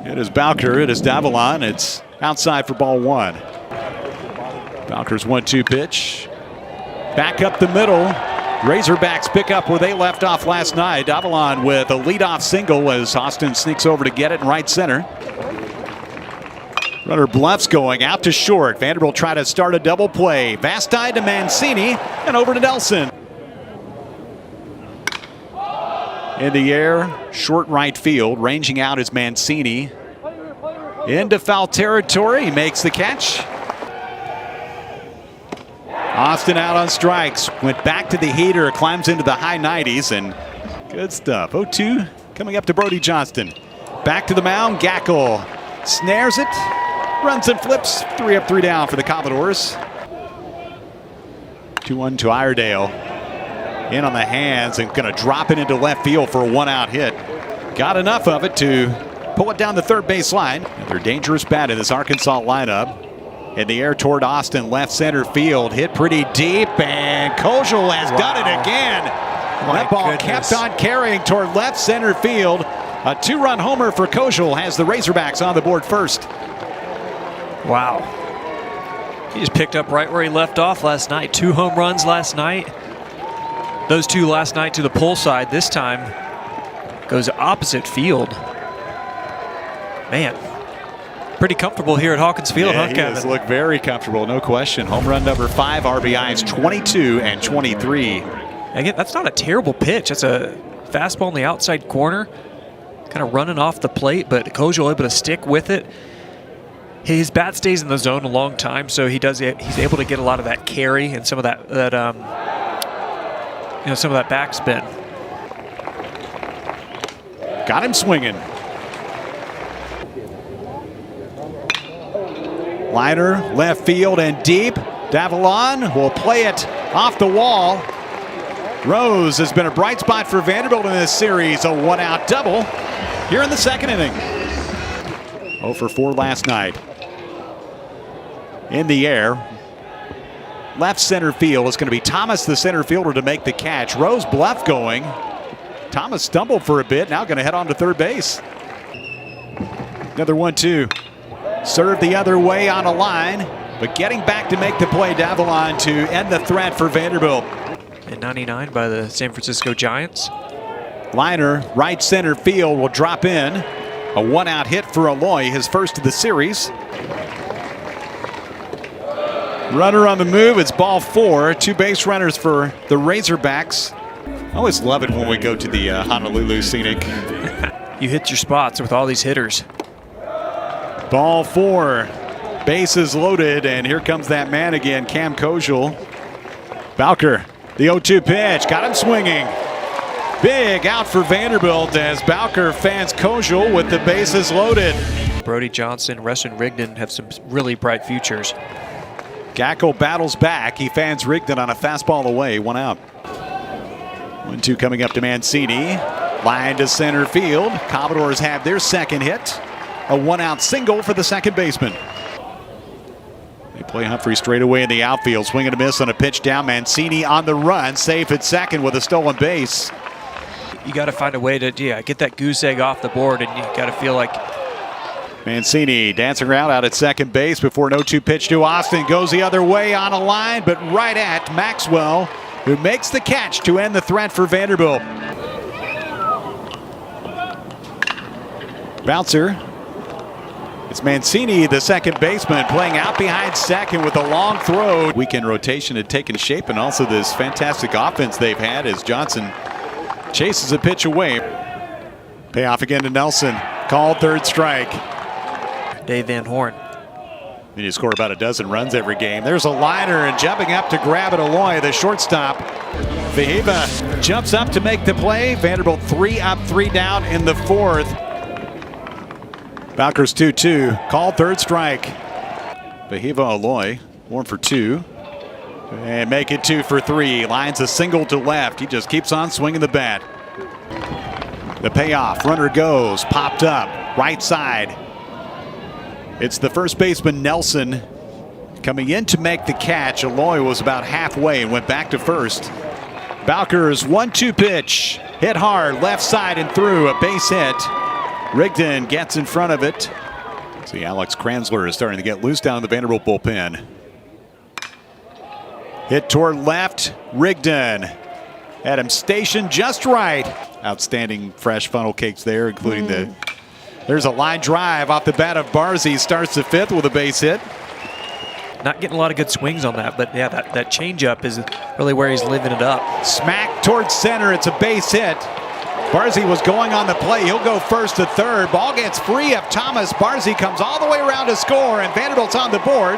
It is Bowker, it is Davalon. It's outside for ball one. Bowker's 1-2 pitch. Back up the middle. Razorbacks pick up where they left off last night. Davalon with a leadoff single as Austin sneaks over to get it in right center. Runner bluffs going out to short. Vanderbilt try to start a double play. Vasti to Mancini and over to Nelson. In the air, short right field. Ranging out is Mancini. Into foul territory. He makes the catch. Austin out on strikes. Went back to the heater. Climbs into the high 90s. And good stuff. 0-2 coming up to Brody Johnston. Back to the mound. Gackle snares it. Runs and flips. 3 up, 3 down for the Commodores. 2-1 to Iredale. In on the hands and going to drop it into left field for a 1-out hit. Got enough of it to pull it down the third base line. Another dangerous bat in this Arkansas lineup. In the air toward Austin, left center field. Hit pretty deep, and Kojal has done it again. That ball kept on carrying toward left center field. A 2-run homer for Kojal has the Razorbacks on the board first. Wow. He just picked up right where he left off last night. 2 home runs last night. Those 2 last night to the pull side. This time goes opposite field. Man, pretty comfortable here at Hawkins Field, huh, Kevin? He look very comfortable, no question. Home run number 5, RBIs 22 and 23. Again, that's not a terrible pitch. That's a fastball in the outside corner, kind of running off the plate, but Kojal able to stick with it. His bat stays in the zone a long time, so he's able to get a lot of that carry and some of that some of that backspin. Got him swinging. Liner, left field and deep. Davalon will play it off the wall. Rose has been a bright spot for Vanderbilt in this series. A 1-out double here in the second inning. 0 for 4 last night. In the air. Left center field is going to be Thomas, the center fielder, to make the catch. Rose bluff going. Thomas stumbled for a bit. Now going to head on to third base. Another 1-2. Served the other way on a line, but getting back to make the play, Davalon, to end the threat for Vanderbilt. And 99 by the San Francisco Giants. Liner, right center field, will drop in. A 1-out hit for Aloy, his first of the series. Runner on the move, it's ball 4. 2 base runners for the Razorbacks. I always love it when we go to the Honolulu Scenic. You hit your spots with all these hitters. Ball 4, bases loaded, and here comes that man again, Cam Kojal. Bowker, the 0-2 pitch, got him swinging. Big out for Vanderbilt as Bowker fans Kojal with the bases loaded. Brody Johnson, Reston Rigdon have some really bright futures. Gackle battles back. He fans Rigdon on a fastball away, 1 out. 1-2 coming up to Mancini. Line to center field. Commodores have their second hit. A 1-out single for the second baseman. They play Humphrey straight away in the outfield. Swing and a miss on a pitch down. Mancini on the run. Safe at second with a stolen base. You got to find a way to get that goose egg off the board, and you got to feel like Mancini dancing around out at second base before an 0-2 pitch to Austin. Goes the other way on a line, but right at Maxwell, who makes the catch to end the threat for Vanderbilt. Bouncer. It's Mancini, the second baseman, playing out behind second with a long throw. Weekend rotation had taken shape, and also this fantastic offense they've had as Johnson chases a pitch away. Payoff again to Nelson. Called third strike. Dave Van Horn. And you score about a dozen runs every game. There's a liner, and jumping up to grab it, Aloy, the shortstop. Vahiva jumps up to make the play. Vanderbilt 3 up, 3 down in the fourth. Bowker's 2-2, called third strike. Vahiva Aloy, 1 for 2. And make it 2 for 3. Lines a single to left. He just keeps on swinging the bat. The payoff, runner goes, popped up, right side. It's the first baseman, Nelson, coming in to make the catch. Aloy was about halfway and went back to first. Bowker's 1-2 pitch, hit hard, left side and through, a base hit. Rigdon gets in front of it. See, Alex Kranzler is starting to get loose down in the Vanderbilt bullpen. Hit toward left. Rigdon had him stationed just right. Outstanding fresh funnel cakes there, including there's a line drive off the bat of Barzy. Starts the fifth with a base hit. Not getting a lot of good swings on that, but yeah, that changeup is really where he's living it up. Smack towards center. It's a base hit. Barzy was going on the play. He'll go first to third. Ball gets free of Thomas. Barzy comes all the way around to score, and Vanderbilt's on the board.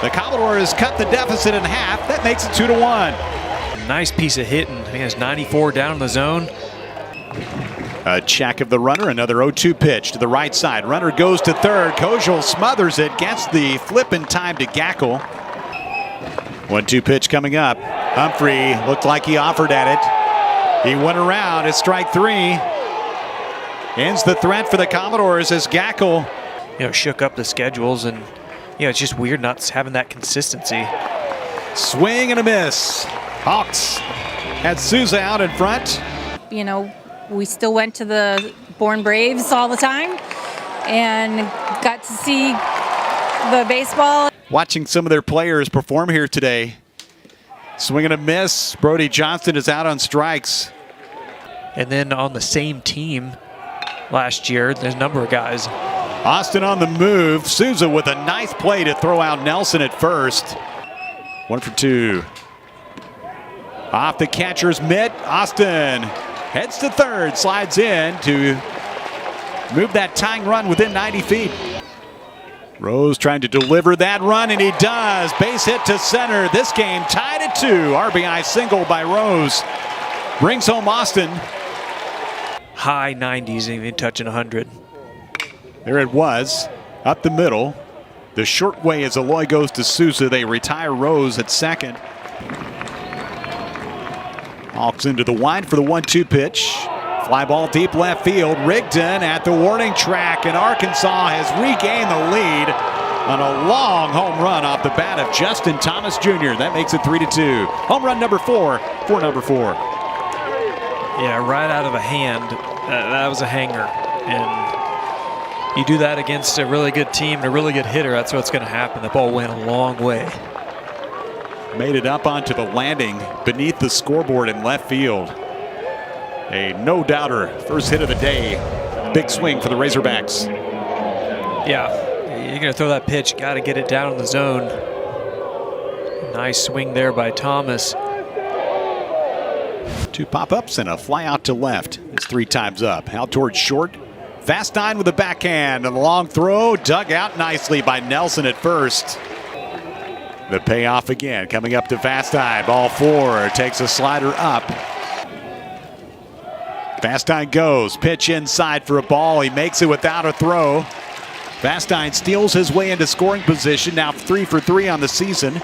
The Commodores cut the deficit in half. That makes it 2-1. Nice piece of hitting. He has 94 down in the zone. A check of the runner. Another 0-2 pitch to the right side. Runner goes to third. Kojal smothers it. Gets the flip in time to Gackle. 1-2 pitch coming up. Humphrey looked like he offered at it. He went around at strike three. Ends the threat for the Commodores as Gackle, shook up the schedules, and it's just weird not having that consistency. Swing and a miss. Hawks had Souza out in front. We still went to the Born Braves all the time and got to see the baseball. Watching some of their players perform here today. Swing and a miss. Brody Johnston is out on strikes. And then on the same team last year, there's a number of guys. Austin on the move. Souza with a nice play to throw out Nelson at first. 1 for 2. Off the catcher's mitt. Austin heads to third, slides in to move that tying run within 90 feet. Rose trying to deliver that run, and he does. Base hit to center. This game tied at 2. RBI single by Rose. Brings home Austin. High 90s, even touching 100. There it was, up the middle. The short way as Aloy goes to Souza. They retire Rose at second. Hawks into the wide for the 1-2 pitch. Fly ball deep left field. Rigdon at the warning track, and Arkansas has regained the lead on a long home run off the bat of Justin Thomas Jr. That makes it 3-2. Home run number 4 for number 4. Yeah, right out of a hand. That was a hanger. And you do that against a really good team and a really good hitter, that's what's going to happen. The ball went a long way. Made it up onto the landing beneath the scoreboard in left field. A no-doubter. First hit of the day. Big swing for the Razorbacks. Yeah, you're going to throw that pitch. Got to get it down in the zone. Nice swing there by Thomas. 2 pop-ups and a fly out to left. It's 3 times up. Out towards short. Fast 9 with the backhand. And the long throw dug out nicely by Nelson at first. The payoff again, coming up to Fast 9. Ball 4 takes a slider up. Fast 9 goes. Pitch inside for a ball. He makes it without a throw. Fast 9 steals his way into scoring position. Now 3 for 3 on the season.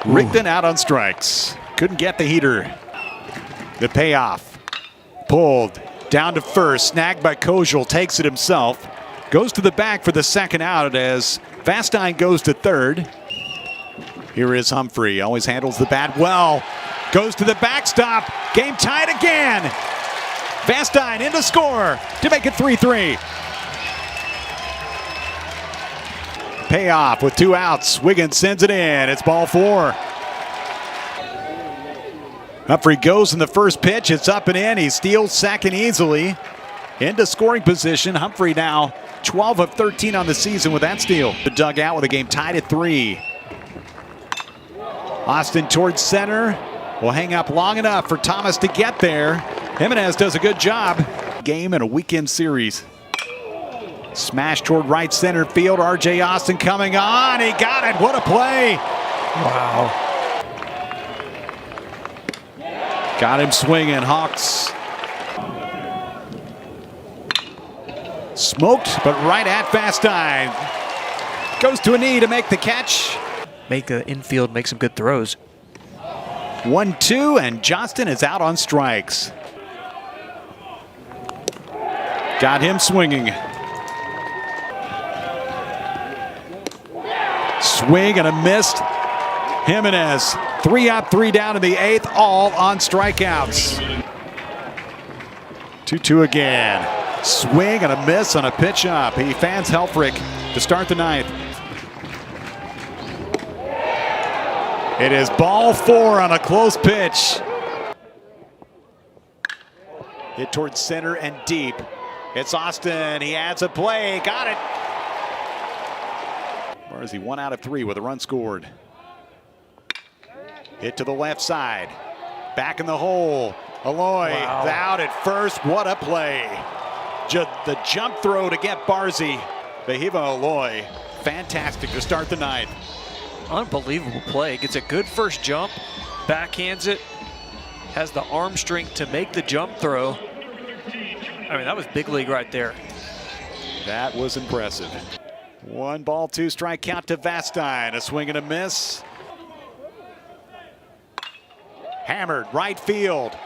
Rigdon out on strikes. Couldn't get the heater. The payoff. Pulled down to first. Snagged by Kojal. Takes it himself. Goes to the back for the second out as Fast 9 goes to third. Here is Humphrey. Always handles the bat well. Goes to the backstop. Game tied again. Fast 9 in to score to make it 3-3. Payoff with 2 outs. Wiggins sends it in. It's ball 4. Humphrey goes in the first pitch. It's up and in. He steals second easily. Into scoring position. Humphrey now 12 of 13 on the season with that steal. The dugout with a game tied at 3. Austin towards center. Will hang up long enough for Thomas to get there. Jimenez does a good job. Game in a weekend series. Smash toward right center field. R.J. Austin coming on. He got it. What a play. Wow. Got him swinging. Hawks smoked, but right at Fast 9. Goes to a knee to make the catch. Make the infield make some good throws. 1-2, and Johnston is out on strikes. Got him swinging. Swing and a missed. Jimenez, 3 up, 3 down in the 8th, all on strikeouts. 2-2 again. Swing and a miss on a pitch up. He fans Helfrich to start the ninth. It is ball 4 on a close pitch. Hit towards center and deep. It's Austin. He adds a play. Got it. Barzy 1 out of 3 with a run scored. Hit to the left side. Back in the hole. Aloy out at first. What a play. The jump throw to get Barzy. Behiva Aloy. Fantastic to start the ninth. Unbelievable play. Gets a good first jump. Backhands it. Has the arm strength to make the jump throw. I mean, that was big league right there. That was impressive. 1 ball, 2 strike count to Vastine. A swing and a miss. Hammered right field.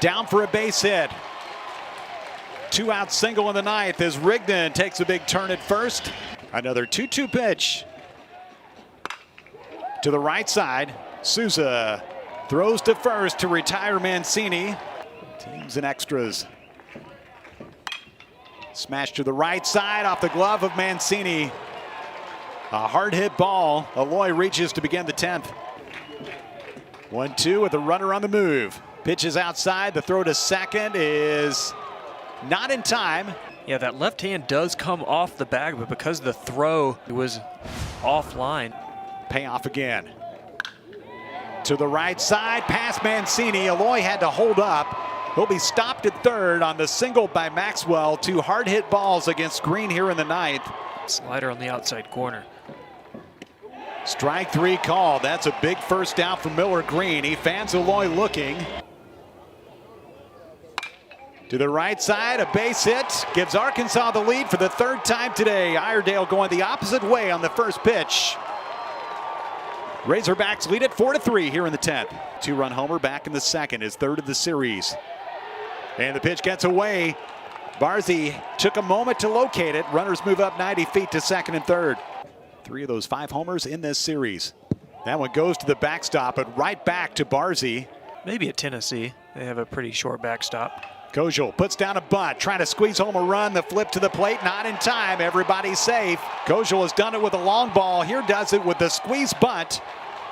Down for a base hit. 2-out single in the ninth as Rigdon takes a big turn at first. Another 2-2 pitch. To the right side. Souza throws to first to retire Mancini. Teams and extras. Smash to the right side off the glove of Mancini. A hard hit ball. Aloy reaches to begin the 10th. 1-2 with the runner on the move. Pitches outside. The throw to second is not in time. Yeah, that left hand does come off the bag, but because the throw was offline. Payoff again. To the right side, past Mancini. Aloy had to hold up. He'll be stopped at third on the single by Maxwell. 2 hard hit balls against Green here in the ninth. Slider on the outside corner. Strike 3 called. That's a big first down for Miller Green. He fans Aloy looking. To the right side, a base hit. Gives Arkansas the lead for the 3rd time today. Iredale going the opposite way on the first pitch. Razorbacks lead it 4-3 here in the 10th. 2-run homer back in the second, his 3rd of the series. And the pitch gets away. Barzy took a moment to locate it. Runners move up 90 feet to second and third. 3 of those 5 homers in this series. That one goes to the backstop, but right back to Barzy. Maybe at Tennessee, they have a pretty short backstop. Kojal puts down a bunt, trying to squeeze home a run. The flip to the plate, not in time. Everybody's safe. Kojal has done it with a long ball. Here does it with the squeeze bunt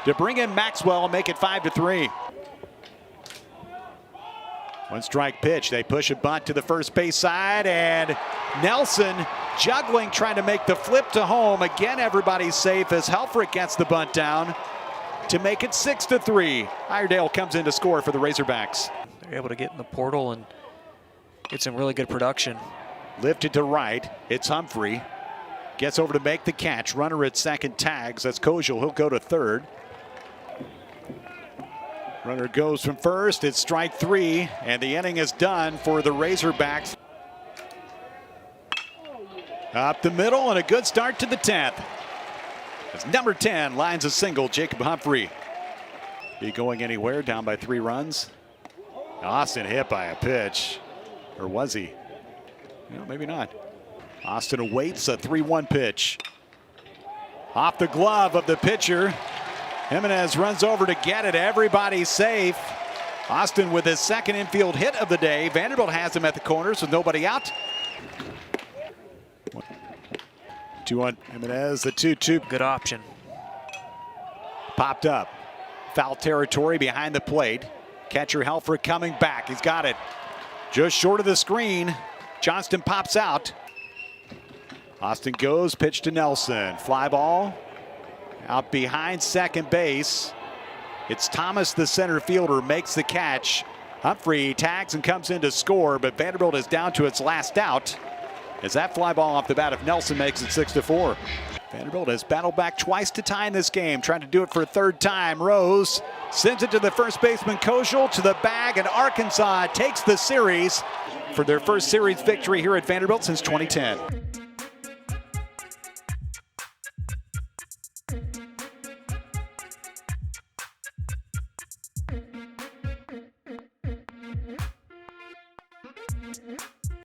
to bring in Maxwell and make it 5-3. 1 strike pitch. They push a bunt to the first base side, and Nelson juggling, trying to make the flip to home. Again, everybody's safe as Helfrich gets the bunt down to make it 6-3. Iredale comes in to score for the Razorbacks. They're able to get in the portal and get some really good production. Lifted to right. It's Humphrey. Gets over to make the catch. Runner at second tags. That's Kojal. He'll go to third. Runner goes from first. It's strike 3, and the inning is done for the Razorbacks. Up the middle, and a good start to the 10th. As number 10 lines a single, Jacob Humphrey. Be going anywhere, down by 3 runs. Austin hit by a pitch. Or was he? No, maybe not. Austin awaits a 3-1 pitch. Off the glove of the pitcher. Jimenez runs over to get it. Everybody's safe. Austin with his 2nd infield hit of the day. Vanderbilt has him at the corners with nobody out. 2-1. Jimenez, the 2-2. Good option. Popped up. Foul territory behind the plate. Catcher Helfrich coming back. He's got it. Just short of the screen. Johnston pops out. Austin goes, pitch to Nelson. Fly ball. Out behind second base. It's Thomas, the center fielder, makes the catch. Humphrey tags and comes in to score, but Vanderbilt is down to its last out as that fly ball off the bat of Nelson makes it 6-4. Vanderbilt has battled back twice to tie in this game, trying to do it for a 3rd time. Rose sends it to the first baseman Kojal to the bag, and Arkansas takes the series for their first series victory here at Vanderbilt since 2010.